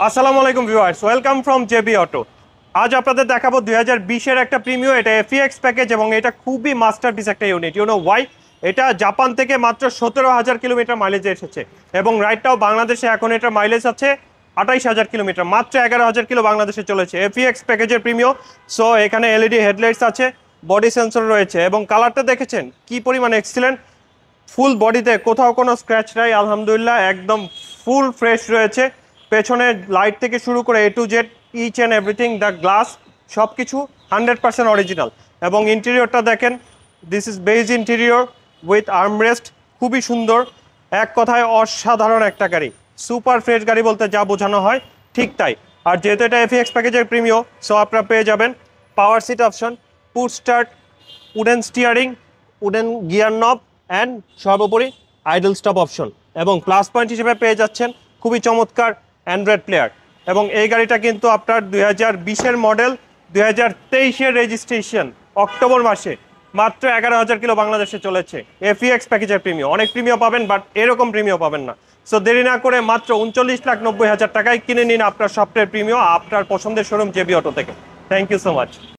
আসসালামু আলাইকুম viewers, welcome from JB auto. আজ আপনাদের দেখাবো 2020-এর একটা প্রিমিও। এটা এফিএক্স প্যাকেজ এবং এটা খুবই মাস্টারপিস একটা ইউনিট। ওয়াই? এটা জাপান থেকে মাত্র 17,000 কিলোমিটার মাইলেজে এসেছে এবং রাইটটাও বাংলাদেশে এখন এটার মাইলেজ আছে 28,000 কিলোমিটার, মাত্র 11,000 কিলো বাংলাদেশে চলেছে এফিএক্স প্যাকেজের প্রিমিও। সো এখানে এলইডি হেডলাইটস আছে, বডি সেন্সর রয়েছে এবং কালারটা দেখেছেন কি পরিমাণ এক্সিলেন্ট। ফুল বডিতে কোথাও কোনো স্ক্র্যাচ নাই, আলহামদুলিল্লাহ একদম ফুল ফ্রেশ রয়েছে। পেছনে লাইট থেকে শুরু করে A to Z each and everything, the glass সব কিছু 100% অরিজিনাল। এবং ইন্টেরিয়রটা দেখেন, this is beige interior with armrest, খুবই সুন্দর। এক কথায় অসাধারণ একটা গাড়ি, সুপার ফ্রেশ গাড়ি বলতে যা বোঝানো হয় ঠিক তাই। আর যেহেতু এটা এফিএক্স প্যাকেজের প্রিমিও, সো আপনারা পেয়ে যাবেন power seat option, push start, wooden steering, wooden gear knob and সর্বোপরি আইডল স্টপ অপশন। এবং প্লাস পয়েন্ট হিসেবে পেয়ে যাচ্ছেন খুবই চমৎকার অ্যান্ড্রয়েড প্লেয়ার। এবং এই গাড়িটা কিন্তু আপনার 2020-এর মডেল, 2023-এর রেজিস্ট্রেশন, অক্টোবর মাসে মাত্র 11,000 কিলো বাংলাদেশে চলেছে এফিএক্স প্যাকেজের প্রিমিও। অনেক প্রিমিও পাবেন বাট এরকম প্রিমিও পাবেন না। সো দেরি না করে মাত্র 39,90,000 টাকায় কিনে নিন আপনার সফটওয়্যার প্রিমিও আপনার পছন্দের শোরুম জেবি অটো থেকে। Thank you so much.